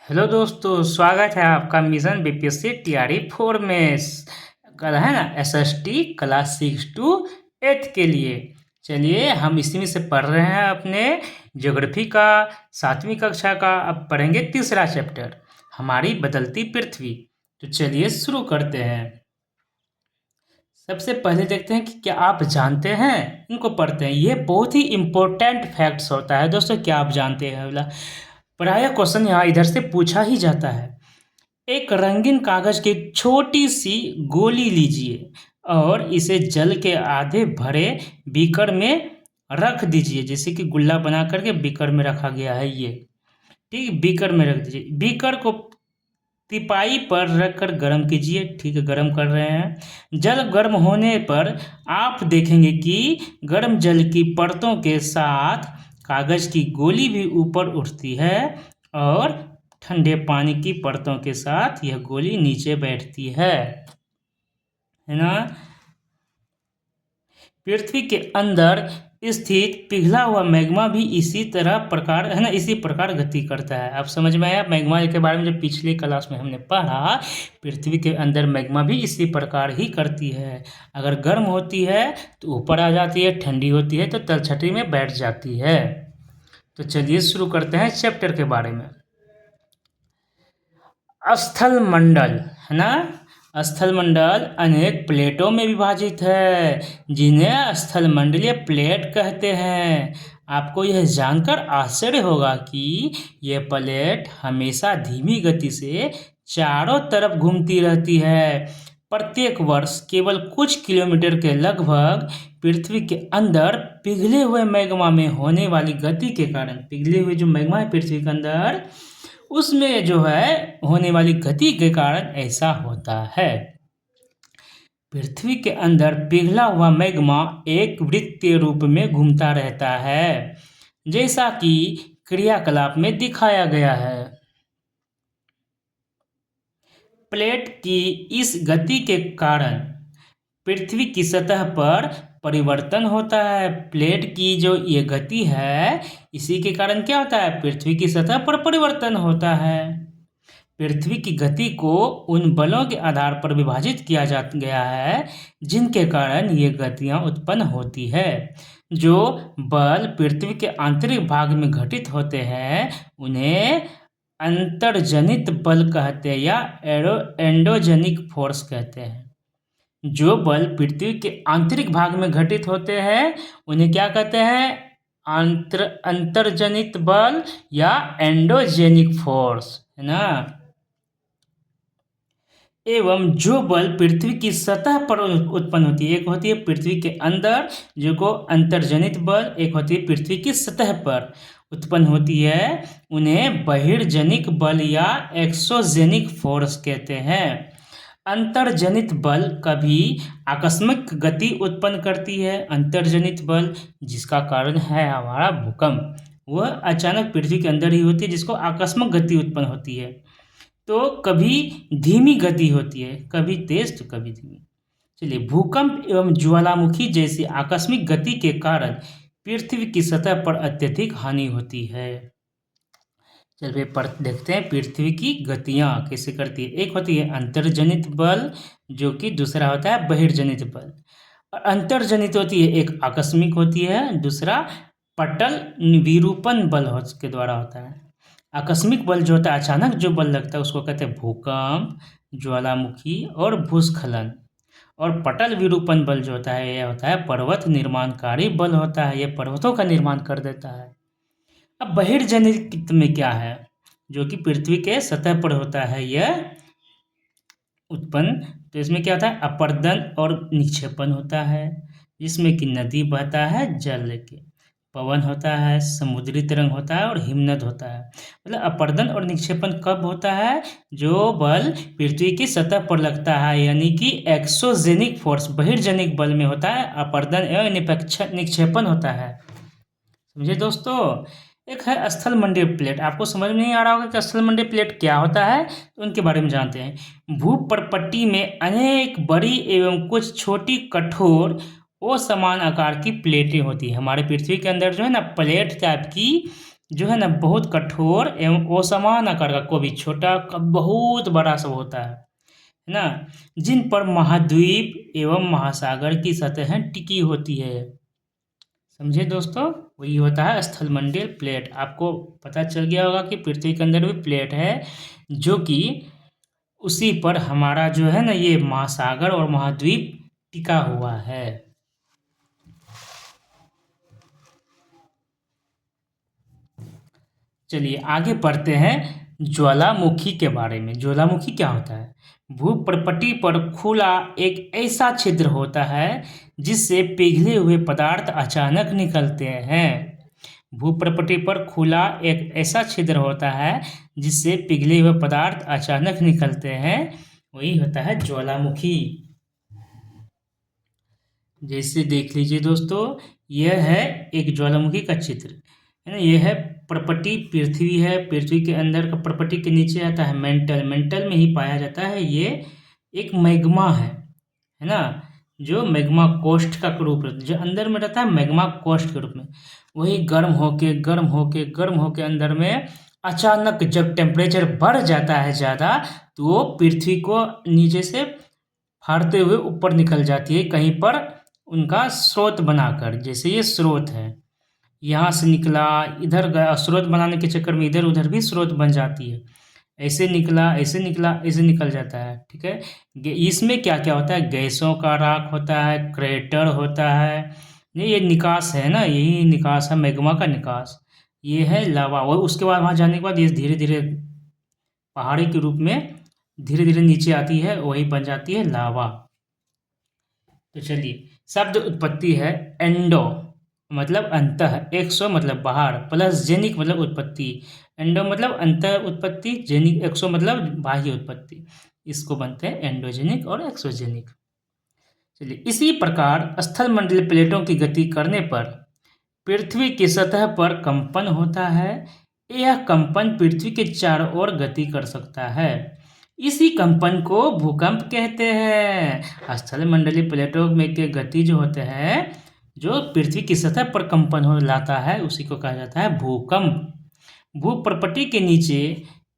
Hello दोस्तों, स्वागत है आपका मिशन बीपीएससी टीआरई 4 में। कल है ना एसएसटी क्लास 6 टू 8 के लिए। चलिए हम इसी में से पढ़ रहे हैं अपने ज्योग्राफी का 7वीं कक्षा का। अब पढ़ेंगे तीसरा चैप्टर, हमारी बदलती पृथ्वी। तो चलिए शुरू करते हैं। सबसे पहले देखते हैं कि क्या आप जानते हैं, इनको पढ़ते हैं। ये बहुत ही इम्पोर्टेंट फैक्ट्स होता है दोस्तों। क्या आप जानते हैं वाला प्रायः क्वेश्चन यहाँ इधर से पूछा ही जाता है। एक रंगीन कागज की छोटी सी गोली लीजिए और इसे जल के आधे भरे बीकर में रख दीजिए। जैसे कि गुल्ला बना करके बीकर में रखा गया है ये, ठीक। बीकर में रख दीजिए। बीकर को तिपाई पर रखकर गर्म कीजिए। ठीक है, गर्म कर रहे हैं। जल गर्म होने पर आप देखेंगे कि गर्म जल की परतों के साथ कागज की गोली भी ऊपर उठती है और ठंडे पानी की परतों के साथ यह गोली नीचे बैठती है ना। पृथ्वी के अंदर स्थित पिघला हुआ मैग्मा भी इसी तरह प्रकार है ना, इसी प्रकार गति करता है। आप समझ में आया मैग्मा के बारे में? जो पिछले क्लास में हमने पढ़ा, पृथ्वी के अंदर मैग्मा भी इसी प्रकार ही करती है। अगर गर्म होती है तो ऊपर आ जाती है, ठंडी होती है तो तलछटी में बैठ जाती है। तो चलिए शुरू करते हैं चैप्टर के बारे में। स्थल मंडल है ना। स्थल मंडल अनेक प्लेटों में विभाजित है जिन्हें स्थल मंडलीय प्लेट कहते हैं। आपको यह जानकर आश्चर्य होगा कि यह प्लेट हमेशा धीमी गति से चारों तरफ घूमती रहती है। प्रत्येक वर्ष केवल कुछ किलोमीटर के लगभग पृथ्वी के अंदर पिघले हुए मैग्मा में होने वाली गति के कारण, पिघले हुए जो मैग्मा है पृथ्वी के अंदर, उसमें जो है होने वाली गति के कारण ऐसा होता है। पृथ्वी के अंदर पिघला हुआ मैग्मा एक वृत्तीय रूप में घूमता रहता है, जैसा कि क्रियाकलाप में दिखाया गया है। प्लेट की इस गति के कारण पृथ्वी की सतह पर परिवर्तन होता है। प्लेट की जो ये गति है, इसी के कारण क्या होता है, पृथ्वी की सतह पर परिवर्तन होता है। पृथ्वी की गति को उन बलों के आधार पर विभाजित किया जा गया है जिनके कारण ये गतियाँ उत्पन्न होती है। जो बल पृथ्वी के आंतरिक भाग में घटित होते हैं उन्हें अंतर्जनित बल कहते हैं या एंडोजेनिक फोर्स कहते हैं। जो बल पृथ्वी के आंतरिक भाग में घटित होते हैं उन्हें क्या कहते हैं, अंतर्जनित बल या एंडोजेनिक फोर्स, है ना। एवं जो बल पृथ्वी की सतह पर उत्पन्न होती है, एक होती है पृथ्वी के अंदर जो को अंतर्जनित बल, एक होती है पृथ्वी की सतह पर उत्पन्न होती है, उन्हें बहिर्जनिक बल या एक्सोजेनिक फोर्स कहते हैं। अंतर्जनित बल कभी आकस्मिक गति उत्पन्न करती है। अंतर्जनित बल जिसका कारण है हमारा भूकंप, वह अचानक पृथ्वी के अंदर ही होती है, जिसको आकस्मिक गति उत्पन्न होती है। तो कभी धीमी गति होती है, कभी तेज तो कभी धीमी। चलिए, भूकंप एवं ज्वालामुखी जैसी आकस्मिक गति के कारण पृथ्वी की सतह पर अत्यधिक हानि होती है। चलिए देखते हैं पृथ्वी की गतियाँ कैसे करती है। एक होती है अंतर्जनित बल, जो कि दूसरा होता है बहिर्जनित बल। और अंतर्जनित होती है एक आकस्मिक होती है, दूसरा पटल विरूपण बल के द्वारा होता है। आकस्मिक बल जो होता है, अचानक जो बल लगता है, उसको कहते हैं भूकंप, ज्वालामुखी और भूस्खलन। और पटल विरूपण बल जो होता है, यह होता है पर्वत निर्माणकारी बल होता है, यह पर्वतों का निर्माण कर देता है। अब बहिर्जनित में क्या है, जो कि पृथ्वी के सतह पर होता है यह उत्पन्न। तो इसमें क्या होता है, अपर्दन और निक्षेपण होता है, जिसमें कि नदी बहता है जल लेके, पवन होता है, समुद्री तरंग होता है और हिमनद होता है। मतलब अपर्दन और निक्षेपण कब होता है, जो बल पृथ्वी की सतह पर लगता है, यानी कि एक्सोजेनिक फोर्स बहिर्जनिक बल में होता है, अपर्दन एवं निक्षेपण होता है। समझे दोस्तों। एक है स्थल मंडलीय प्लेट। आपको समझ में नहीं आ रहा होगा कि स्थल मंडलीय प्लेट क्या होता है, तो उनके बारे में जानते हैं। भूपर्पट्टी में अनेक बड़ी एवं कुछ छोटी कठोर वो समान आकार की प्लेटें होती है। हमारे पृथ्वी के अंदर जो है ना, प्लेट टाइप की जो है ना बहुत कठोर एवं असमान आकार का, कभी छोटा कभी बहुत बड़ा सब होता है ना, जिन पर महाद्वीप एवं महासागर की सतहें टिकी होती है। समझे दोस्तों, वही होता है स्थलमंडलीय प्लेट। आपको पता चल गया होगा कि पृथ्वी के अंदर भी प्लेट है, जो कि उसी पर हमारा जो है ना ये महासागर और महाद्वीप टिका हुआ है। चलिए आगे पढ़ते हैं ज्वालामुखी के बारे में। ज्वालामुखी क्या होता है? भूप्रपटी पर खुला एक ऐसा छिद्र होता है जिससे पिघले हुए पदार्थ अचानक निकलते हैं। भूप्रपटी पर खुला एक ऐसा छिद्र होता है जिससे पिघले हुए पदार्थ अचानक निकलते हैं, वही होता है ज्वालामुखी। जैसे देख लीजिए दोस्तों, यह है एक ज्वालामुखी का चित्र, है ना। यह है प्रपटी, पृथ्वी है, पृथ्वी के अंदर का प्रपटी के नीचे आता है मेंटल, मेंटल में ही पाया जाता है। ये एक मैग्मा है ना, जो मैग्मा कोस्ट का रूप जो अंदर में रहता है मैग्मा कोस्ट के रूप में, वही गर्म होके गर्म होके गर्म होके अंदर में अचानक जब टेम्परेचर बढ़ जाता है ज़्यादा, तो वो पृथ्वी को नीचे से फाड़ते हुए ऊपर निकल जाती है कहीं पर उनका स्रोत बनाकर। जैसे ये स्रोत है, यहाँ से निकला इधर गया, स्रोत बनाने के चक्कर में इधर उधर भी स्रोत बन जाती है, ऐसे निकला ऐसे निकला ऐसे निकल जाता है, ठीक है। इसमें क्या क्या होता है? गैसों का राख होता है, क्रेटर होता है, ये निकास है ना, यही निकास है मैग्मा का निकास। ये है लावा, और उसके बाद वहाँ जाने के बाद ये धीरे धीरे पहाड़ी के रूप में धीरे धीरे नीचे आती है, वही बन जाती है लावा। तो चलिए, शब्द उत्पत्ति है एंडो मतलब अंतः, एक्सो मतलब बाहर, प्लस जेनिक मतलब उत्पत्ति। एंडो मतलब अंतः उत्पत्ति, जेनिक एक्सो मतलब बाह्य उत्पत्ति। इसको बनते हैं एंडोजेनिक और एक्सोजेनिक। चलिए, इसी प्रकार स्थलमंडलीय प्लेटों की गति करने पर पृथ्वी की सतह पर कंपन होता है। यह कंपन पृथ्वी के चारों ओर गति कर सकता है। इसी कंपन को भूकंप कहते हैं। स्थलमंडलीय प्लेटों में के गति जो होते हैं, जो पृथ्वी की सतह पर कंपन हो लाता है, उसी को कहा जाता है भूकंप। भूप्रपटी के नीचे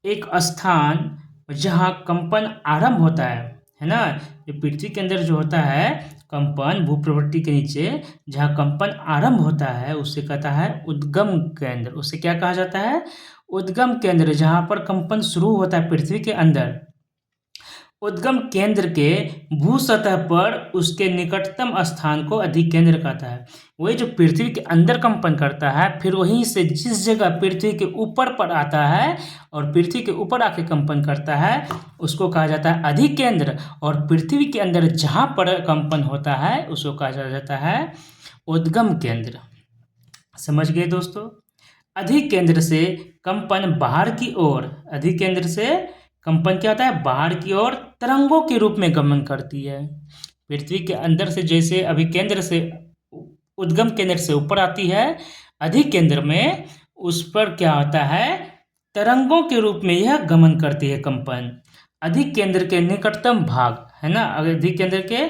एक स्थान जहाँ कंपन आरंभ होता है ना, जो पृथ्वी के अंदर जो होता है कंपन, भूप्रपटी के नीचे जहाँ कंपन आरंभ होता है उसे कहता है उद्गम केंद्र। उसे क्या कहा जाता है? उद्गम केंद्र। जहाँ पर कंपन शुरू होता है पृथ्वी के अंदर, उद्गम केंद्र के भू सतह पर उसके निकटतम स्थान को अधिकेंद्र कहता है। वही जो पृथ्वी के अंदर कंपन करता है, फिर वहीं से जिस जगह पृथ्वी के ऊपर पर आता है और पृथ्वी के ऊपर आके कंपन करता है, उसको कहा जाता है अधिकेंद्र। और पृथ्वी के अंदर जहाँ पर कंपन होता है उसको कहा जाता है उद्गम केंद्र। समझ गए दोस्तों? अधिकेंद्र से कंपन बाहर की ओर, अधिकेंद्र से कंपन क्या होता है? बाहर की ओर तरंगों के रूप में गमन करती है। पृथ्वी के अंदर से जैसे अभिकेंद्र से उद्गम केंद्र से ऊपर आती है, अधिकेंद्र में उस पर क्या होता है? तरंगों के रूप में यह गमन करती है कंपन। अधिकेंद्र के निकटतम भाग है ना, अधिकेंद्र के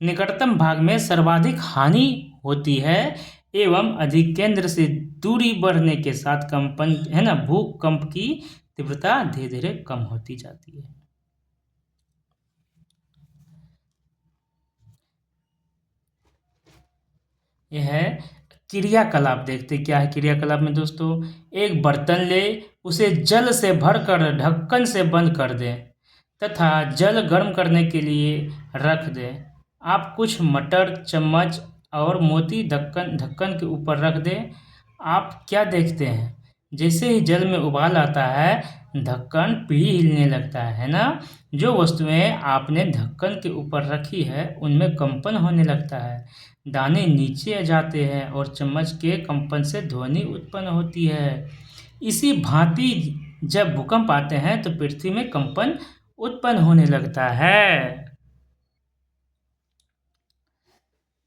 निकटतम भाग में सर्वाधिक हानि होती है एवं अधिकेंद्र से दूरी बढ़ने के साथ कंपन है ना, भूकंप की तीव्रता धीरे धीरे कम होती जाती है। यह है क्रियाकलाप। देखते क्या है क्रियाकलाप में दोस्तों? एक बर्तन ले, उसे जल से भरकर ढक्कन से बंद कर दें तथा जल गर्म करने के लिए रख दें। आप कुछ मटर, चम्मच और मोती ढक्कन के ऊपर रख दें। आप क्या देखते हैं? जैसे ही जल में उबाल आता है, ढक्कन पीढ़ी हिलने लगता है ना। जो वस्तुएं आपने ढक्कन के ऊपर रखी है उनमें कंपन होने लगता है, दाने नीचे जाते हैं और चम्मच के कंपन से ध्वनि उत्पन्न होती है। इसी भांति जब भूकंप आते हैं तो पृथ्वी में कंपन उत्पन्न होने लगता है।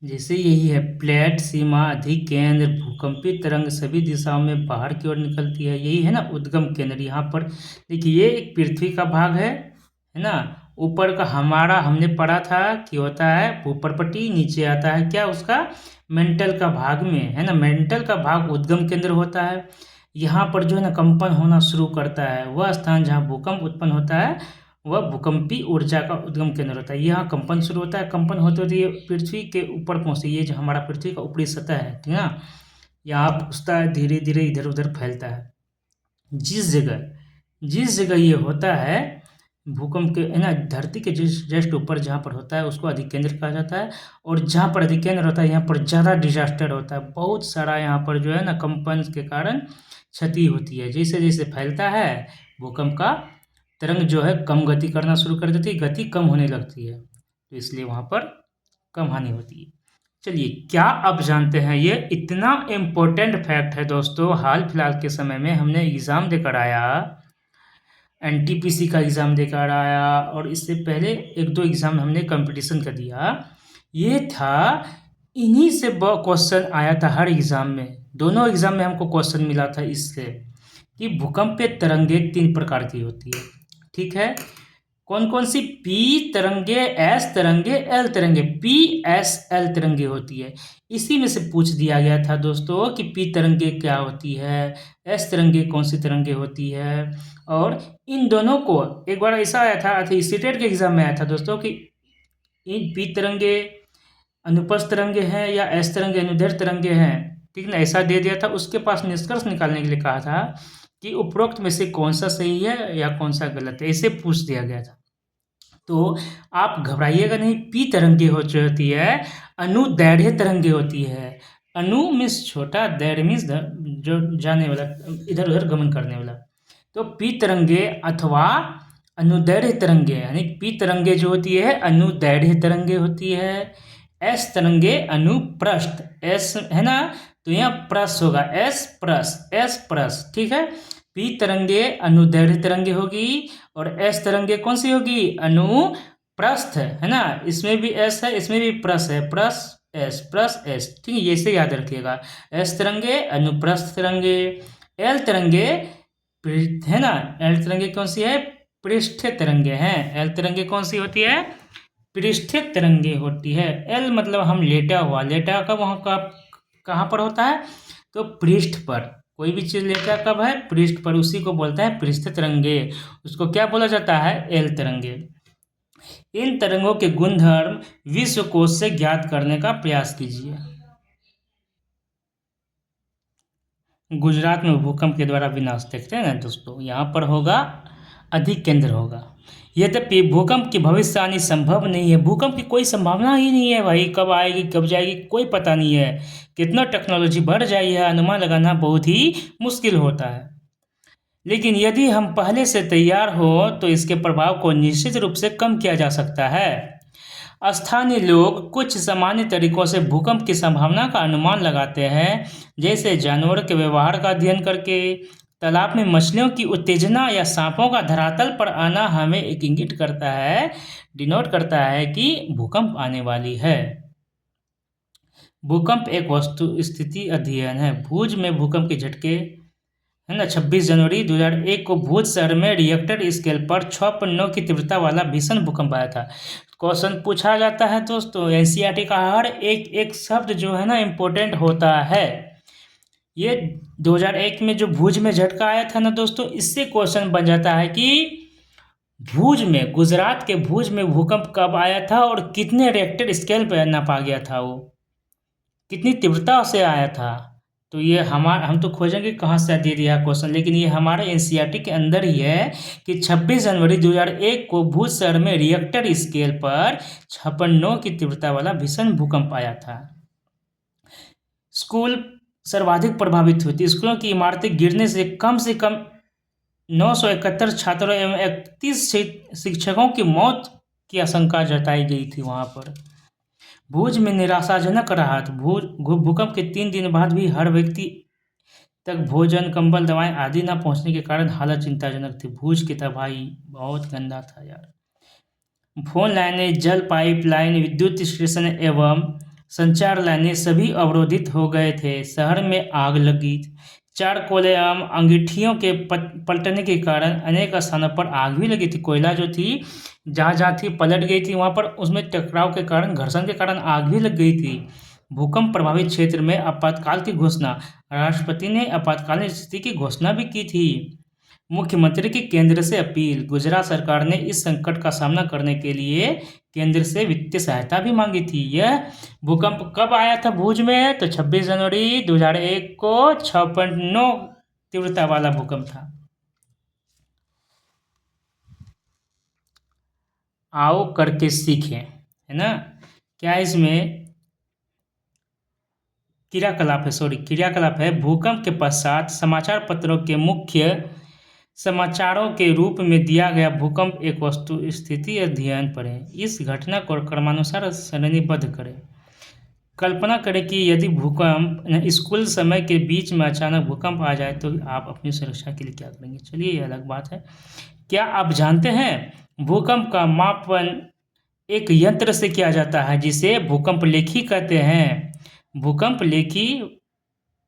जैसे यही है प्लेट, सीमा, अधिकेंद्र, भूकंपी तरंग सभी दिशाओं में बाहर की ओर निकलती है। यही है ना उद्गम केंद्र। यहाँ पर देखिए, ये एक पृथ्वी का भाग है ना। ऊपर का हमारा हमने पढ़ा था कि होता है भूप्रपटी, नीचे आता है क्या उसका मेंटल का भाग में, है ना। मेंटल का भाग उद्गम केंद्र होता है। यहाँ पर जो है ना कंपन होना शुरू करता है। वह स्थान जहाँ भूकंप उत्पन्न होता है वह भूकंपी ऊर्जा का उद्गम केंद्र होता है। यहाँ कंपन शुरू होता है, कंपन होते होते ये पृथ्वी के ऊपर पहुँचती है। ये जो हमारा पृथ्वी का ऊपरी सतह है, ठीक है ना, यहाँ पहुँचता है, धीरे धीरे इधर उधर फैलता है। जिस जगह ये होता है भूकंप के, है ना, धरती के जस्ट ऊपर जहाँ पर होता है उसको अधिकेंद्र कहा जाता है। और जहाँ पर अधिकेंद्र होता है यहाँ पर ज़्यादा डिजास्टर होता है, बहुत सारा यहाँ पर जो है ना कंपन के कारण क्षति होती है। जैसे जैसे फैलता है भूकंप का तरंग जो है कम गति करना शुरू कर देती है, गति कम होने लगती है, तो इसलिए वहाँ पर कम हानि होती है। चलिए, क्या आप जानते हैं, ये इतना इम्पोर्टेंट फैक्ट है दोस्तों, हाल फिलहाल के समय में हमने एग्ज़ाम देकर आया, एनटीपीसी का एग्ज़ाम देकर आया, और इससे पहले एक दो एग्ज़ाम हमने कंपटीशन का दिया। ये था, इन्हीं से क्वेश्चन आया था हर एग्ज़ाम में, दोनों एग्ज़ाम में हमको क्वेश्चन मिला था इससे कि भूकंपीय तरंगे 3 प्रकार की होती है। ठीक है, कौन कौन सी? पी तरंगे, एस तरंगे, एल तरंगे, पी एस एल तरंगे होती है। इसी में से पूछ दिया गया था दोस्तों कि पी तरंगे क्या होती है, एस तरंगे कौन सी तरंगे होती है। और इन दोनों को एक बार ऐसा आया था, सीटेट के एग्जाम में आया था दोस्तों कि इन पी तरंगे अनुप्रस्थ तरंगे हैं या एस तरंगे अनुदैर्ध्य तरंगे हैं, ठीक ना, ऐसा दे दिया था। उसके पास निष्कर्ष निकालने के लिए कहा था कि उपरोक्त में से कौन सा सही है या कौन सा गलत है, ऐसे पूछ दिया गया था। तो आप घबराइएगा नहीं, पी तरंगे होती है अनुदैर्ध्य तरंगे होती है। अनु मीन्स छोटा, दैर्ध्य मीन्स जो जाने वाला, इधर उधर गमन करने वाला। तो पी तरंगे अथवा अनुदैर्ध्य तरंगे, यानी पी तरंगे जो होती है अनुदैर्ध्य तरंगे होती है। एस तरंगे अनुप्रस्थ, एस है ना, तो यहाँ प्रस होगा, एस प्रस, ठीक है। पी तरंगे अनुदैर्ध्य तरंगे होगी और एस तरंगे कौन सी होगी? अनुप्रस्थ, है ना, इसमें भी एस है, इसमें भी प्रस है, प्रस एस, ठीक है, ये से याद रखिएगा। एस तरंगे अनुप्रस्थ तरंगे, एल तरंगे, है ना, एल तरंगे कौन सी है? पृष्ठीय तरंगे हैं। एल तरंगे कौन सी होती है? पृष्ठीय तरंगे होती है। एल मतलब हम लेटा हुआ, लेटा कब वहाँ का कहाँ पर होता है? तो पृष्ठ पर, कोई भी चीज़ लेटा कब है? पृष्ठ पर, उसी को बोलते हैं पृष्ठ तरंगे। उसको क्या बोला जाता है? एल तरंगे। इन तरंगों के गुणधर्म विश्वकोश से ज्ञात करने का प्रयास कीजिए। गुजरात में भूकंप के द्वारा विनाश देखते हैं ना दोस्तों, यहाँ पर होगा अधिक केंद्र होगा। यद्यपि भूकंप की भविष्यवाणी संभव नहीं है, भूकंप की कोई संभावना ही नहीं है भाई, कब आएगी कब जाएगी कोई पता नहीं है। कितना टेक्नोलॉजी बढ़ जाई है, अनुमान लगाना बहुत ही मुश्किल होता है। लेकिन यदि हम पहले से तैयार हो तो इसके प्रभाव को निश्चित रूप से कम किया जा सकता है। स्थानीय लोग कुछ सामान्य तरीकों से भूकंप की संभावना का अनुमान लगाते हैं, जैसे जानवर के व्यवहार का अध्ययन करके, तालाब में मछलियों की उत्तेजना या सांपों का धरातल पर आना हमें एक इंगित करता है, डिनोट करता है कि भूकंप आने वाली है। भूकंप एक वस्तु स्थिति अध्ययन है। भुज में भूकंप के झटके, है ना, 26 जनवरी 2001 को भुज शहर में रिएक्टर स्केल पर 6.9 की तीव्रता वाला भीषण भूकंप आया था। क्वेश्चन पूछा जाता है दोस्तों, एनसीईआरटी का हर एक शब्द जो है ना इम्पोर्टेंट होता है। ये 2001 में जो भुज में झटका आया था ना दोस्तों, इससे क्वेश्चन बन जाता है कि भुज में, गुजरात के भुज में भूकंप कब आया था और कितने रिएक्टर स्केल पर नापा गया था, वो कितनी तीव्रता से आया था। तो ये हम तो खोजेंगे कहाँ से दे दिया क्वेश्चन, लेकिन ये हमारे एनसीईआरटी के अंदर ही है कि 26 जनवरी 2001 को भुज शहर में रिएक्टर स्केल पर 6.9 की तीव्रता वाला भीषण भूकंप आया था। स्कूल सर्वाधिक प्रभावित हुई थी। स्कूलों की इमारतें गिरने से कम 971 छात्रों एवं 31 शिक्षकों की मौत की आशंका जताई गई थी वहाँ पर। भुज में निराशाजनक राहत। भूकंप के 3 दिन बाद भी हर व्यक्ति तक भोजन, कंबल, दवाएं आदि न पहुंचने के कारण हालत चिंताजनक थी। भुज की तबाही बहुत गंदा था यार। फोन लाइनें, जल पाइप लाइन, विद्युत स्टेशन एवं संचार लाइनें सभी अवरोधित हो गए थे। शहर में आग लगी। 4 कोयले एवं अंगीठियों के पलटने के कारण अनेक स्थानों पर आग भी लगी थी। कोयला जो थी जहाँ थी पलट गई थी वहाँ पर, उसमें टकराव के कारण, घर्षण के कारण आग भी लग गई थी। भूकंप प्रभावित क्षेत्र में आपातकाल की घोषणा। राष्ट्रपति ने आपातकालीन स्थिति की घोषणा भी की थी। मुख्यमंत्री की केंद्र से अपील। गुजरात सरकार ने इस संकट का सामना करने के लिए केंद्र से वित्तीय सहायता भी मांगी थी। यह भूकंप कब आया था भुज में? तो 26 जनवरी 2001 को 6.9 तीव्रता वाला भूकंप था। आओ करके सीखें, है ना। क्या इसमें क्रियाकलाप है। भूकंप के पश्चात समाचार पत्रों के मुख्य समाचारों के रूप में दिया गया भूकंप एक वस्तु स्थिति अध्ययन पढ़ें। इस घटना को क्रमानुसार श्रेणीबद्ध करें। कल्पना करें कि यदि भूकंप स्कूल समय के बीच में अचानक भूकंप आ जाए तो आप अपनी सुरक्षा के लिए क्या करेंगे? चलिए, ये अलग बात है। क्या आप जानते हैं भूकंप का मापन एक यंत्र से किया जाता है जिसे भूकंप लेखी कहते हैं। भूकंप लेखी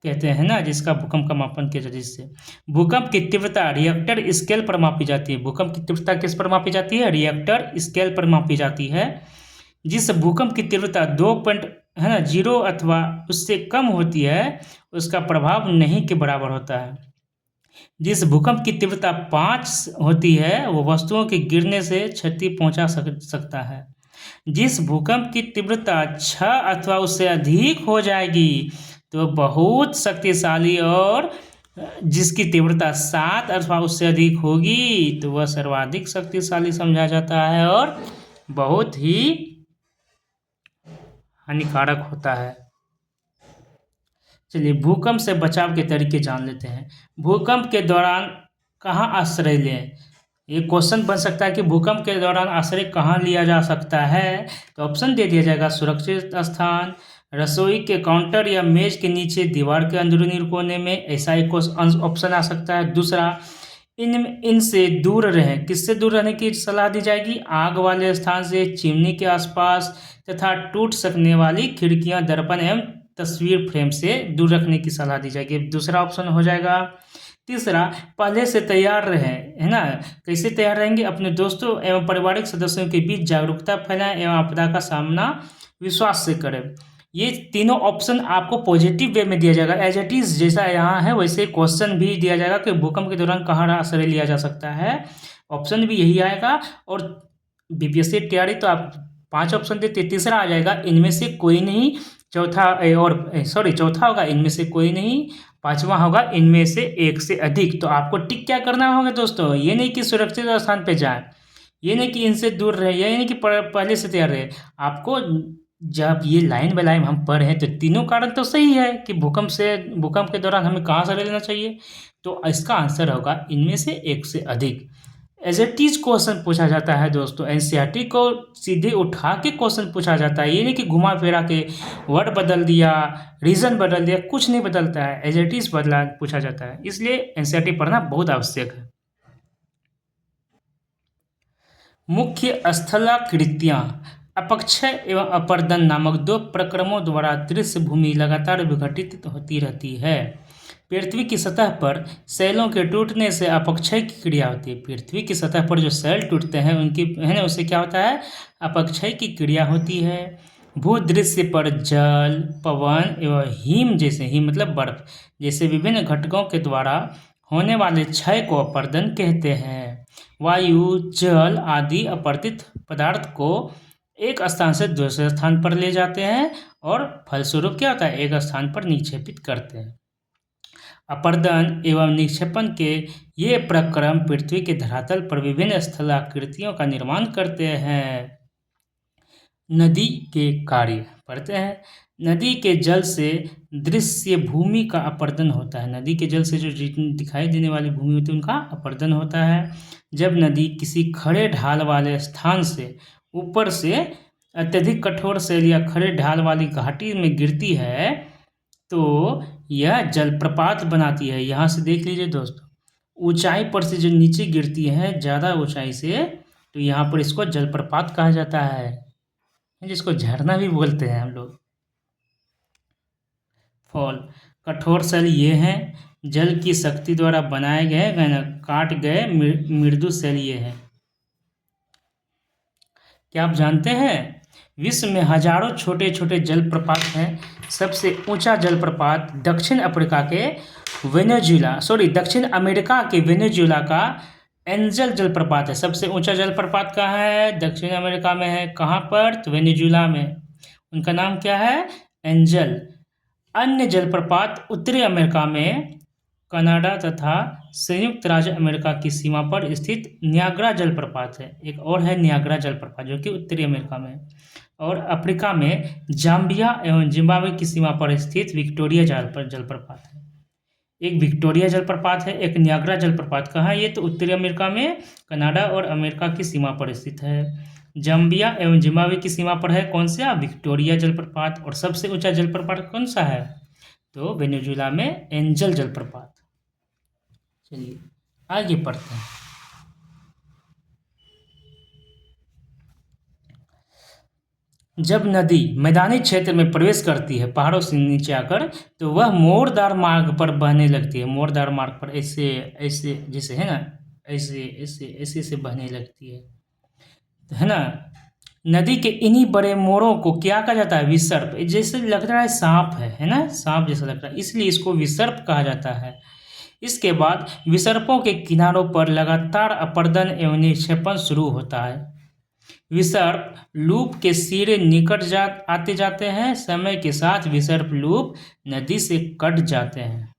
कहते हैं ना, जिसका भूकंप का मापन किया जाता है। जिससे भूकंप की तीव्रता रिएक्टर स्केल पर मापी जाती है। भूकंप की तीव्रता किस पर मापी जाती है? रिएक्टर स्केल पर मापी जाती है। जिस भूकंप की तीव्रता 2.0 अथवा उससे कम होती है उसका प्रभाव नहीं के बराबर होता है। जिस भूकंप की तीव्रता 5 होती है वो वस्तुओं के गिरने से क्षति पहुंचा सकता है। जिस भूकंप की तीव्रता 6 अथवा उससे अधिक हो जाएगी तो बहुत शक्तिशाली, और जिसकी तीव्रता 7 अथवा उससे अधिक होगी तो वह सर्वाधिक शक्तिशाली समझा जाता है और बहुत ही हानिकारक होता है। चलिए, भूकंप से बचाव के तरीके जान लेते हैं। भूकंप के दौरान कहाँ आश्रय लें? ये क्वेश्चन बन सकता है कि भूकंप के दौरान आश्रय कहाँ लिया जा सकता है। तो ऑप्शन दे दिया जाएगा: सुरक्षित स्थान, रसोई के काउंटर या मेज के नीचे, दीवार के अंदरूनी कोने में। ऐसा एक ऑप्शन आ सकता है। दूसरा, इनसे दूर रहें। किससे दूर रहने की सलाह दी जाएगी? आग वाले स्थान से, चिमनी के आसपास तथा टूट सकने वाली खिड़कियां, दर्पण एवं तस्वीर फ्रेम से दूर रखने की सलाह दी जाएगी। दूसरा ऑप्शन हो जाएगा। तीसरा, पहले से तैयार रहें, है ना। कैसे तैयार रहेंगे? अपने दोस्तों एवं पारिवारिक सदस्यों के बीच जागरूकता फैलाएं एवं आपदा का सामना विश्वास से करें। ये तीनों ऑप्शन आपको पॉजिटिव वे में दिया जाएगा। एज इट इज जैसा यहाँ है वैसे क्वेश्चन भी दिया जाएगा कि भूकंप के दौरान कहाँ आश्रय लिया जा सकता है। ऑप्शन भी यही आएगा। और बीपीएससी तैयारी तो आप 5 ऑप्शन देते, तीसरा आ जाएगा इनमें से कोई नहीं। चौथा होगा इनमें से कोई नहीं। पांचवा होगा इनमें से एक से अधिक। तो आपको टिक क्या करना होगा दोस्तों? ये नहीं कि सुरक्षित स्थान पे जाए, ये नहीं कि इनसे दूर रहे, ये नहीं कि पहले से तैयार रहे। आपको जब ये लाइन बाय लाइन हम पढ़ रहे हैं तो तीनों कारण तो सही है कि भूकंप के दौरान हमें कहाँ से लेना चाहिए। तो इसका आंसर होगा इनमें से एक से अधिक। एज इट इज क्वेश्चन पूछा जाता है दोस्तों। एनसीईआरटी को सीधे उठा के क्वेश्चन पूछा जाता है। ये नहीं कि घुमा फिरा के वर्ड बदल दिया, रीजन बदल दिया, कुछ नहीं बदलता है। एज इट इज पूछा जाता है। इसलिए एनसीईआरटी पढ़ना बहुत आवश्यक है। मुख्य स्थलाकृतियाँ अपक्षय एवं अपर्दन नामक 2 प्रक्रमों द्वारा दृश्य भूमि लगातार विघटित होती रहती है। पृथ्वी की सतह पर शैलों के टूटने से अपक्षय की क्रिया होती है। पृथ्वी की सतह पर जो शैल टूटते हैं उनकी, है ना, उससे क्या होता है? अपक्षय की क्रिया होती है। भूदृश्य पर जल, पवन एवं हिम मतलब बर्फ जैसे विभिन्न घटकों के द्वारा होने वाले क्षय को अपर्दन कहते हैं। वायु, जल आदि अपरदित पदार्थ को एक स्थान से दूसरे स्थान पर ले जाते हैं और फलस्वरूप क्या होता है? एक स्थान पर निक्षेपित करते हैं। अपर्दन एवं निक्षेपण के ये प्रक्रम पृथ्वी के धरातल पर विभिन्न स्थलाकृतियों का निर्माण करते हैं। नदी के कार्य पढ़ते हैं। नदी के जल से दृश्य भूमि का अपर्दन होता है। नदी के जल से जो दिखाई देने वाली भूमि होती है उनका अपर्दन होता है। जब नदी किसी खड़े ढाल वाले स्थान से ऊपर से अत्यधिक कठोर शैल या खड़े ढाल वाली घाटी में गिरती है तो यह जलप्रपात बनाती है। यहाँ से देख लीजिए दोस्तों, ऊंचाई पर से जो नीचे गिरती है ज़्यादा ऊंचाई से, तो यहाँ पर इसको जलप्रपात कहा जाता है, जिसको झरना भी बोलते हैं हम लोग। फॉल, कठोर शैल ये हैं जल की शक्ति द्वारा बनाए गए काट गए मृदु शैल ये हैं। क्या आप जानते हैं विश्व में हजारों छोटे छोटे जलप्रपात हैं। सबसे ऊंचा जलप्रपात दक्षिण अमेरिका के वेनेजुएला का एंजल जलप्रपात है। सबसे ऊंचा जलप्रपात कहाँ है? दक्षिण अमेरिका में है। कहाँ पर? तो वेनेजुएला में। उनका नाम क्या है? एंजल। अन्य जलप्रपात उत्तरी अमेरिका में कनाडा तथा संयुक्त राज्य अमेरिका की सीमा पर स्थित नियाग्रा जलप्रपात है। एक और है नियाग्रा जलप्रपात जो कि उत्तरी अमेरिका में। और अफ्रीका में जाम्बिया एवं जिम्बाब्वे की सीमा पर स्थित विक्टोरिया जलप्रपात है। एक विक्टोरिया जलप्रपात है, एक नियाग्रा जलप्रपात। कहाँ है ये? तो उत्तरी अमेरिका में कनाडा और अमेरिका की सीमा पर स्थित है। जाम्बिया एवं जिम्बाब्वे की सीमा पर है कौन सा? विक्टोरिया जलप्रपात। और सबसे ऊंचा जलप्रपात कौन सा है? तो वेनेजुएला में एंजल जलप्रपात। चलिए आगे पढ़ते हैं। जब नदी मैदानी क्षेत्र में प्रवेश करती है पहाड़ों से नीचे आकर, तो वह मोड़दार मार्ग पर बहने लगती है। मोड़दार मार्ग पर ऐसे ऐसे जैसे है ना, ऐसे ऐसे ऐसे ऐसे बहने लगती है ना। नदी के इन्हीं बड़े मोड़ों को क्या कहा जाता है? विसर्प। जैसे लग रहा है सांप है ना, सांप जैसा लग रहा है, इसलिए इसको विसर्प कहा जाता है। इसके बाद विसर्पों के किनारों पर लगातार अपर्दन एवं निक्षेपण शुरू होता है। विसर्प लूप के सिरे निकट आते जाते हैं। समय के साथ विसर्प लूप नदी से कट जाते हैं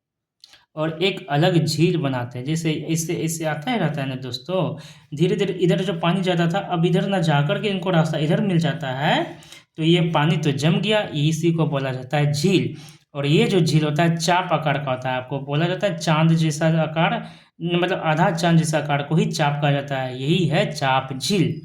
और एक अलग झील बनाते हैं। जैसे इससे इससे आता है रहता है ना दोस्तों, धीरे धीरे इधर जो पानी जाता था अब इधर ना जाकर के इनको रास्ता इधर मिल जाता है, तो ये पानी तो जम गया, इसी को बोला जाता है झील। और ये जो झील होता है चाप आकार का होता है। आपको बोला जाता है चांद जैसा आकार, मतलब आधा चांद जैसा आकार को ही चाप कहा जाता है। यही है चाप झील।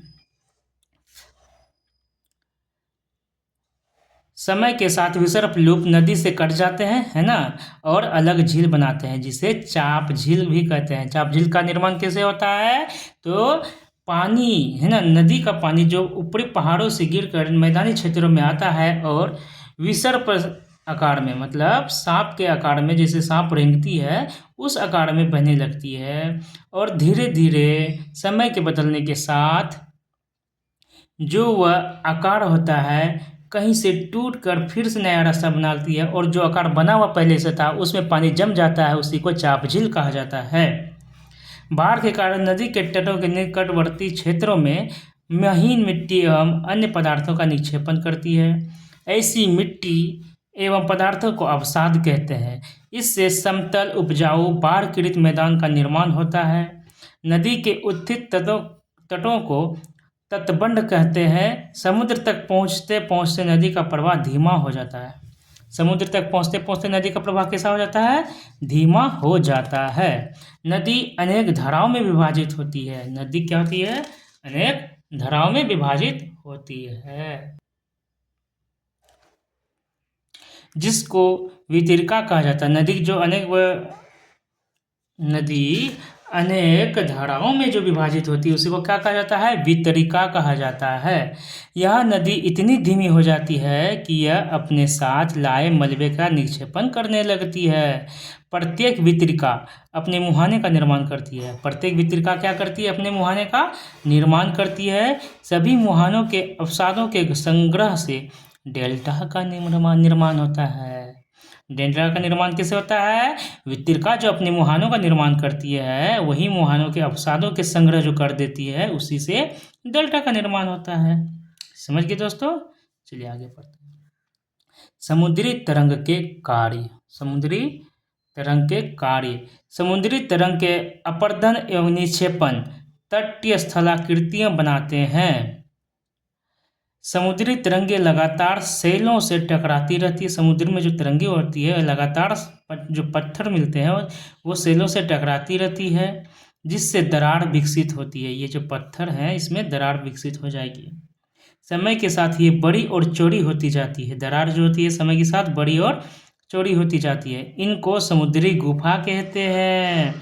समय के साथ विसर्प लूप नदी से कट जाते हैं, है ना, और अलग झील बनाते हैं जिसे चाप झील भी कहते हैं। चाप झील का निर्माण कैसे होता है? तो पानी है ना, नदी का पानी जो ऊपरी पहाड़ों से गिरकर मैदानी क्षेत्रों में आता है और विसर्प आकार में, मतलब सांप के आकार में, जैसे सांप रेंगती है उस आकार में बहने लगती है। और धीरे धीरे समय के बदलने के साथ जो वह आकार होता है कहीं से टूट कर फिर से नया रास्ता बनाती है, और जो आकार बना हुआ पहले से था उसमें पानी जम जाता है, उसी को चाप झील कहा जाता है। बाढ़ के कारण नदी के तटों के निकटवर्ती क्षेत्रों में महीन मिट्टी एवं अन्य पदार्थों का निक्षेपण करती है। ऐसी मिट्टी एवं पदार्थों को अवसाद कहते हैं। इससे समतल उपजाऊ बाढ़ पीड़ित मैदान का निर्माण होता है। नदी के उत्थित तटों को तटबंध कहते हैं। समुद्र तक पहुँचते पहुँचते नदी का प्रवाह धीमा हो जाता है। समुद्र तक पहुँचते पहुँचते नदी का प्रवाह कैसा हो जाता है? धीमा हो जाता है। नदी अनेक धाराओं में विभाजित होती है। नदी क्या होती है? अनेक धाराओं में विभाजित होती है, जिसको वितरिका कहा जाता है। नदी अनेक धाराओं में जो विभाजित होती है उसी को क्या कहा जाता है? वितरिका कहा जाता है। यह नदी इतनी धीमी हो जाती है कि यह अपने साथ लाए मलबे का निक्षेपण करने लगती है। प्रत्येक वितरिका अपने मुहाने का निर्माण करती है। प्रत्येक वितरिका क्या करती है? अपने मुहाने का निर्माण करती है। सभी मुहानों के अवसादों के संग्रह से डेल्टा का निर्माण होता है। डेल्टा का निर्माण कैसे होता है? वितरिका जो अपने मुहानों का निर्माण करती है वही मुहानों के अवसादों के संग्रह जो कर देती है उसी से डेल्टा का निर्माण होता है। समझ गए दोस्तों? चलिए आगे पढ़ते हैं। समुद्री तरंग के कार्य। समुद्री तरंग के अपर्दन एवं निक्षेपण तटीय स्थलाकृतियां बनाते हैं। समुद्री तरंगे लगातार सैलों से टकराती रहती है। समुद्र में जो तरंगे होती है लगातार जो पत्थर मिलते हैं वो सैलों से टकराती रहती है, जिससे दरार विकसित होती है। ये जो पत्थर हैं इसमें दरार विकसित हो जाएगी। समय के साथ ये बड़ी और चौड़ी होती जाती है। दरार जो होती है समय के साथ बड़ी और चौड़ी होती जाती है। इनको समुद्री गुफा कहते हैं।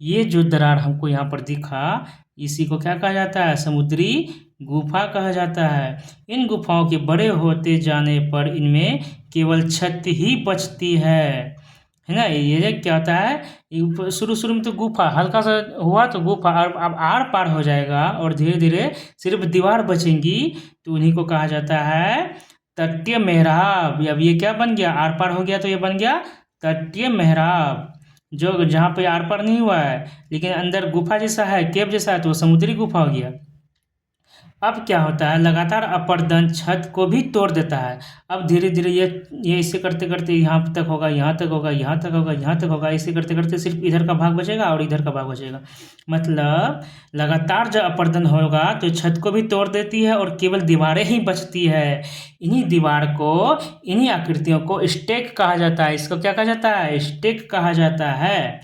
ये जो दरार हमको यहाँ पर दिखा इसी को क्या कहा जाता है? समुद्री गुफा कहा जाता है। इन गुफाओं के बड़े होते जाने पर इनमें केवल छत ही बचती है है ना। ये क्या होता है, शुरू शुरू में तो गुफा हल्का सा हुआ तो गुफा, अब आर पार हो जाएगा और धीरे धीरे सिर्फ दीवार बचेंगी, तो उन्हीं को कहा जाता है तटीय मेहराब। अब ये क्या बन गया, आर पार हो गया तो ये बन गया तटीय मेहराब। जो जहाँ पे आर पार नहीं हुआ है लेकिन अंदर गुफा जैसा है, केव जैसा है, तो वो समुद्री गुफा हो गया। अब क्या होता है, लगातार अपर्दन छत को भी तोड़ देता है। अब धीरे धीरे ये इसे करते करते यहाँ तक होगा, यहाँ तक होगा, यहाँ तक होगा, यहाँ तक होगा, इसे करते करते सिर्फ इधर का भाग बचेगा और इधर का भाग बचेगा। मतलब लगातार जब अपर्दन होगा तो छत को भी तोड़ देती है और केवल दीवारें ही बचती है। इन्हीं दीवार को, इन्हीं आकृतियों को स्टेक कहा जाता है। इसको क्या कहा जाता है, स्टेक कहा जाता है।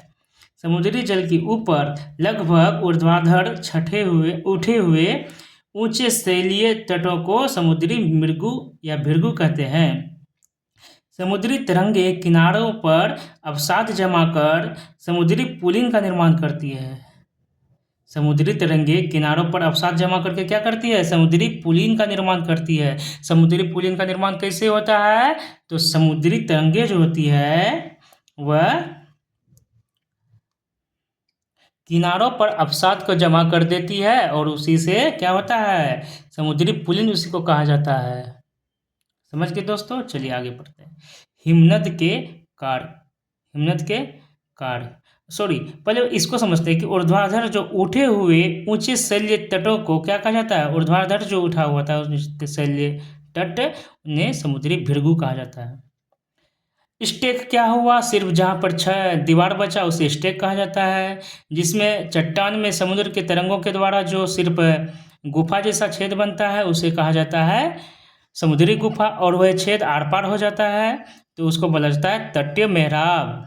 समुद्री जल के ऊपर लगभग ऊर्ध्वाधर उठे हुए ऊंचे शैलीय तटों को समुद्री मृगु या भृगु कहते हैं। समुद्री तरंगे किनारों पर अवसाद जमा कर समुद्री पुलिन का निर्माण करती है। समुद्री तरंगे किनारों पर अवसाद जमा करके क्या करती है, समुद्री पुलिन का निर्माण करती है। समुद्री पुलिन का निर्माण कैसे होता है, तो समुद्री तरंगे जो होती है वह किनारों पर अवसाद को जमा कर देती है और उसी से क्या होता है, समुद्री पुलिन उसी को कहा जाता है। समझ गए दोस्तों, चलिए आगे बढ़ते हैं। हिमनद के कार्य, हिमनद के कार्य, सॉरी पहले इसको समझते हैं कि ऊर्ध्वाधर जो उठे हुए ऊंचे शैलीय तटों को क्या कहा जाता है, ऊर्ध्वाधर जो उठा हुआ था शैलीय तट उन्हें समुद्री भृगु कहा जाता है। स्टेक क्या हुआ, सिर्फ जहाँ पर दीवार बचा उसे स्टेक कहा जाता है। जिसमें चट्टान में समुद्र के तरंगों के द्वारा जो सिर्फ गुफा जैसा छेद बनता है उसे कहा जाता है समुद्री गुफा, और वह छेद आर पार हो जाता है तो उसको बोला जाता है तटीय मेहराब।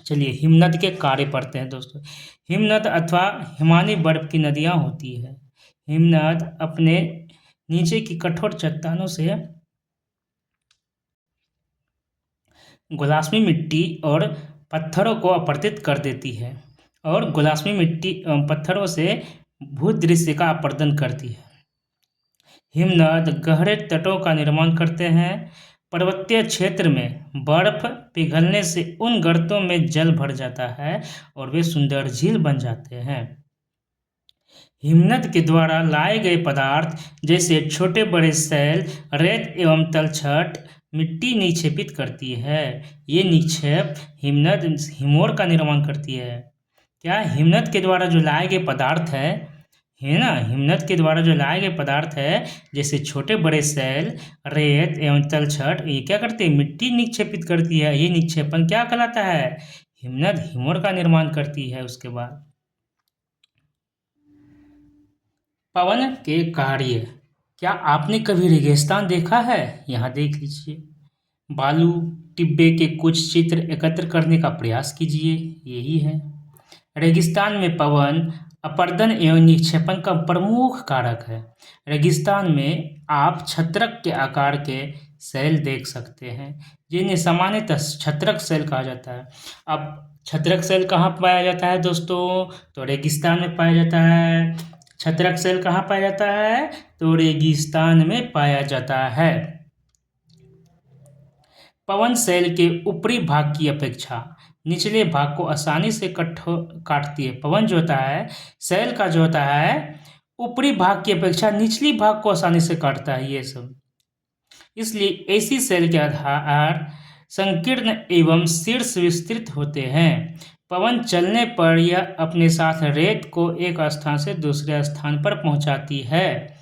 चलिए हिमनद के कार्य पढ़ते हैं दोस्तों। हिमनद अथवा हिमानी बर्फ की नदियाँ होती है। हिमनद अपने नीचे की कठोर चट्टानों से गुलास्मी मिट्टी और पत्थरों को अपरदित कर देती है और गुलास्मी मिट्टी पत्थरों से भूदृश्य का अपर्दन करती है। हिमनद गहरे तटों का निर्माण करते हैं। पर्वतीय क्षेत्र में बर्फ पिघलने से उन गर्तों में जल भर जाता है और वे सुंदर झील बन जाते हैं। हिमनद के द्वारा लाए गए पदार्थ जैसे छोटे बड़े शैल, रेत एवं तलछट मिट्टी निक्षेपित करती है। ये निक्षेप हिमनद हिमोर का निर्माण करती है। क्या, हिमनद के द्वारा जो लाए गए पदार्थ है ना, हिमनद के द्वारा जो लाए गए पदार्थ है जैसे छोटे बड़े शैल, रेत एवं तलछट, ये क्या करती है, मिट्टी निक्षेपित करती है। ये निक्षेपण क्या कहलाता है, हिमनद हिमोर का निर्माण करती है। उसके बाद पवन के कार्य, क्या आपने कभी रेगिस्तान देखा है, यहाँ देख लीजिए। बालू टिब्बे के कुछ चित्र एकत्र करने का प्रयास कीजिए, यही है। रेगिस्तान में पवन अपर्दन एवं निक्षेपण का प्रमुख कारक है। रेगिस्तान में आप छत्रक के आकार के शैल देख सकते हैं जिन्हें सामान्यतः छत्रक शैल कहा जाता है। अब छत्रक शैल कहाँ पाया जाता है दोस्तों, तो रेगिस्तान में पाया जाता है। छत्रक शैल कहाँ पाया जाता है, तो रेगिस्तान में पाया जाता है। पवन शैल के ऊपरी भाग की अपेक्षा निचले भाग को आसानी से काटती है। पवन जो होता है, शैल का जो होता है, ऊपरी भाग की अपेक्षा निचली भाग को आसानी से काटता है ये सब। इसलिए ऐसी शैल के आधार संकीर्ण एवं शीर्ष विस्तृत होते हैं। पवन चलने पर यह अपने साथ रेत को एक स्थान से दूसरे स्थान पर पहुंचाती है।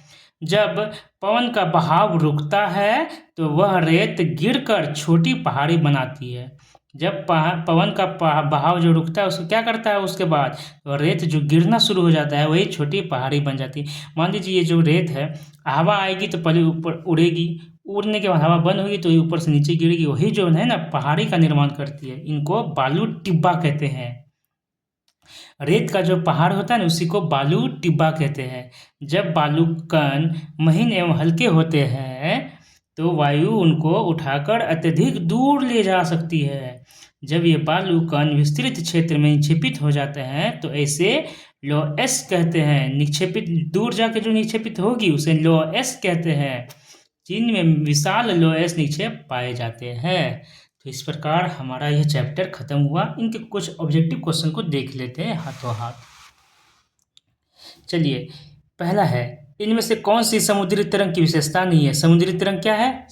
जब पवन का बहाव रुकता है तो वह रेत गिरकर छोटी पहाड़ी बनाती है। जब पवन का बहाव जो रुकता है उसको क्या करता है, उसके बाद तो रेत जो गिरना शुरू हो जाता है वही छोटी पहाड़ी बन जाती है। मान लीजिए ये जो रेत है, हवा आएगी तो पहले ऊपर उड़ेगी, उड़ने के बाद हवा बंद होगी तो ये ऊपर से नीचे गिरेगी, वही जो है ना पहाड़ी का निर्माण करती है। इनको बालू टिब्बा कहते हैं। रेत का जो पहाड़ होता है ना उसी को बालू टिब्बा कहते हैं। जब बालू कण महीन एवं हल्के होते हैं तो वायु उनको उठाकर अत्यधिक दूर ले जा सकती है। जब ये बालू कण विस्तृत क्षेत्र में निक्षेपित हो जाते हैं तो ऐसे लोएस कहते हैं। निक्षेपित दूर जाके जो निक्षेपित होगी उसे लोएस कहते हैं। चीन में विशाल लोएस निक्षेप पाए जाते हैं। तो इस प्रकार हमारा यह चैप्टर खत्म हुआ। इनके कुछ ऑब्जेक्टिव क्वेश्चन को देख लेते हैं हाथों हाथ। चलिए, पहला है, इनमें से कौन सी समुद्री तरंग की विशेषता नहीं है? समुद्री तरंग क्या है?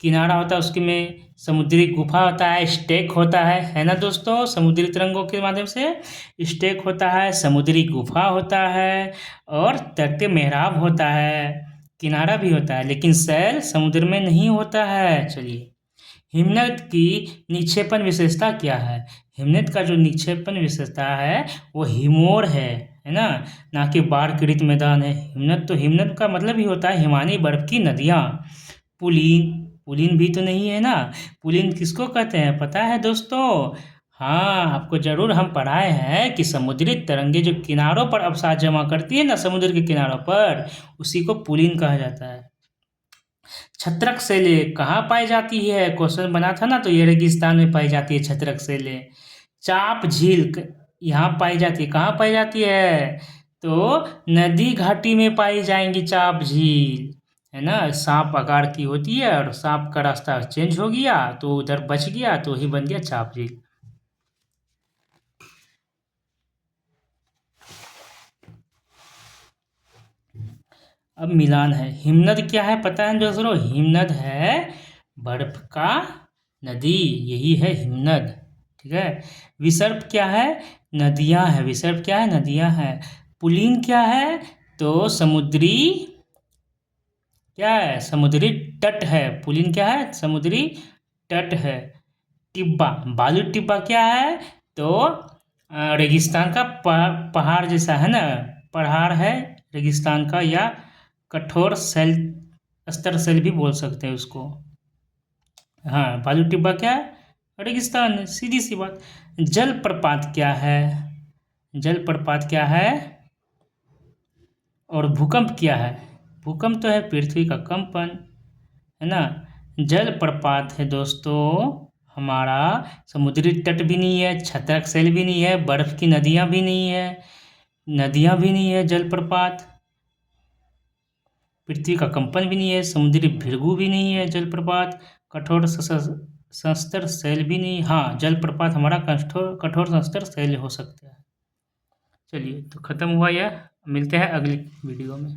किनारा होता है, उसके में समुद्री गुफा होता है, स्टेक होता है ना दोस्तों? समुद्री तरंगों के माध्यम से स्टेक होता है, समुद्री गुफा होता है और तटीय मेहराब होता है, किनारा भी होता है, लेकिन सैल समुद्र में नहीं होता है। चलिए, हिमनद की निक्षेपण विशेषता क्या है? हिमनद का जो निक्षेपण विशेषता है वो हिमोर है ना, ना कि बाढ़ पीड़ित मैदान है। हिमनद, तो हिमनद का मतलब ही होता है हिमानी बर्फ की नदियाँ। पुलीन, पुलीन भी तो नहीं है ना। पुलीन किसको कहते हैं पता है दोस्तों? हाँ, आपको जरूर हम पढ़ाए हैं कि समुद्री तरंगे जो किनारों पर अवसाद जमा करती है ना समुद्र के किनारों पर, उसी को पुलीन कहा जाता है। छत्रक सेले कहाँ पाई जाती है? क्वेश्चन बना था ना, तो ये रेगिस्तान में पाई जाती है छत्रक सेले। चाप झील यहाँ पाई जाती है, कहाँ पाई जाती है? तो नदी घाटी में पाई जाएंगी चाप झील, है ना। सांप आकार की होती है और सांप का रास्ता चेंज हो गया तो उधर बच गया, तो ही बन गया चाप झील। अब मिलान है। हिमनद क्या है पता है दोस्तों? हिमनद है बर्फ का नदी, यही है हिमनद, ठीक है। विसर्प क्या है? नदियां है। विसर्प क्या है? नदियां है। पुलीन क्या है? तो समुद्री, क्या है? समुद्री तट है। पुलीन क्या है? समुद्री तट है। टिब्बा, बालू टिब्बा क्या है? तो रेगिस्तान का पहाड़ जैसा है ना, पहाड़ है रेगिस्तान का, या कठोर सेल, स्तर सेल भी बोल सकते हैं उसको। हाँ, बालू टिब्बा क्या है? रेगिस्तान है, सीधी सी बात। जलप्रपात क्या है? जलप्रपात क्या है? और भूकंप क्या है? भूकंप तो है पृथ्वी का कंपन, है ना। जलप्रपात है दोस्तों हमारा समुद्री तट भी नहीं है, छत्रक सेल भी नहीं है, बर्फ की नदियाँ भी नहीं है, नदियाँ भी नहीं है। जलप्रपात पृथ्वी का कंपन भी नहीं है, समुद्री भृगु भी नहीं है जलप्रपात, कठोर संस्तर शैल भी नहीं। हाँ, जलप्रपात हमारा कठोर संस्तर शैल हो सकता है। चलिए, तो खत्म हुआ यह, मिलते हैं अगली वीडियो में।